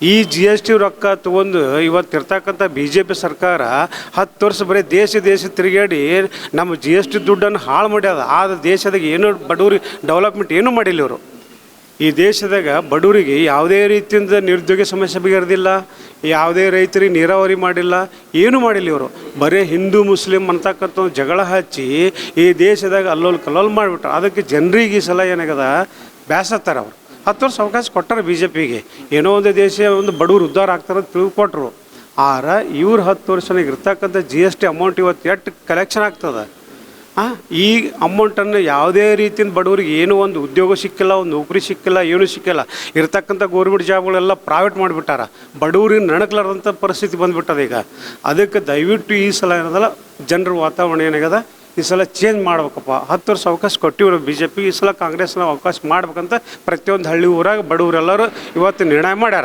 ಈ GST ರೊಕ್ಕ ತೊಗೊಂಡು ಇವತ್ತಿರ್ತಕ್ಕಂಥ BJP ಸರ್ಕಾರ 10 ವರ್ಷ ಬರೀ ದೇಶ ತಿರುಗಾಡಿ ನಮ್ಮ GST ದುಡ್ಡನ್ನು ಹಾಳು ಮಾಡ್ಯದ. ಆದ ದೇಶದಾಗ ಏನು ಬಡವ್ರಿಗೆ ಡೆವಲಪ್ಮೆಂಟ್ ಏನೂ ಮಾಡಿಲ್ಲ ಇವರು. ಈ ದೇಶದಾಗ ಬಡವರಿಗೆ ಯಾವುದೇ ರೀತಿಯಿಂದ ನಿರುದ್ಯೋಗ ಸಮಸ್ಯೆ ಬಗೆಹರಿದಿಲ್ಲ, ಯಾವುದೇ ರೈತರಿಗೆ ನೀರಾವರಿ ಮಾಡಿಲ್ಲ, ಏನೂ ಮಾಡಿಲ್ಲ ಇವರು. ಬರೀ ಹಿಂದೂ ಮುಸ್ಲಿಂ ಅಂತಕ್ಕಂಥ ಜಗಳ ಹಚ್ಚಿ ಈ ದೇಶದಾಗ ಅಲ್ಲೋಲ್ ಕಲ್ಲೋಲ್ ಮಾಡಿಬಿಟ್ರು. ಅದಕ್ಕೆ ಜನರಿಗೆ ಈ ಸಲ ಏನಾಗದ ಬೇಸತ್ತಾರೆ ಅವರು. 10 ವರ್ಷ ಅವಕಾಶ ಕೊಟ್ಟಾರೆ BJPಗೆ, ಏನೋ ಒಂದು ದೇಶ ಒಂದು ಬಡವರು ಉದ್ಧಾರ ಆಗ್ತಾರೆ ಅಂತ ತಿಳ್ಕೊಟ್ರು. ಆದ್ರೆ ಇವ್ರು 10 ವರ್ಷನಾಗ ಇರ್ತಕ್ಕಂಥ GST ಅಮೌಂಟ್ ಇವತ್ತು ಎಷ್ಟು ಕಲೆಕ್ಷನ್ ಆಗ್ತದೆ. ಈ ಅಮೌಂಟನ್ನು ಯಾವುದೇ ರೀತಿಯಿಂದ ಬಡವರಿಗೆ ಏನೂ ಒಂದು ಉದ್ಯೋಗ ಸಿಕ್ಕಿಲ್ಲ, ಒಂದು ನೌಕರಿ ಸಿಕ್ಕಿಲ್ಲ, ಏನೂ ಸಿಕ್ಕಿಲ್ಲ. ಇರ್ತಕ್ಕಂಥ ಗೌರ್ಮೆಂಟ್ ಜಾಬ್ಗಳೆಲ್ಲ ಪ್ರೈವೇಟ್ ಮಾಡಿಬಿಟ್ಟಾರ. ಬಡವ್ರಿಗೆ ನಡಕ್ಲಾರ್ದಂಥ ಪರಿಸ್ಥಿತಿ ಬಂದುಬಿಟ್ಟದ ಈಗ. ಅದಕ್ಕೆ ದಯವಿಟ್ಟು ಈ ಸಲ ಏನದಲ್ಲ ಜನರ ವಾತಾವರಣ ಏನಾಗದ ಈ ಸಲ ಚೇಂಜ್ ಮಾಡ್ಬೇಕಪ್ಪ. 10 ವರ್ಷ ಅವಕಾಶ ಕೊಟ್ಟಿವ್ರು BJP, ಈ ಸಲ ಕಾಂಗ್ರೆಸ್ನ ಅವಕಾಶ ಮಾಡ್ಬೇಕಂತ ಪ್ರತಿಯೊಂದು ಹಳ್ಳಿ ಊರಾಗ ಬಡವರೆಲ್ಲರೂ ಇವತ್ತು ನಿರ್ಣಯ ಮಾಡ್ಯಾರ.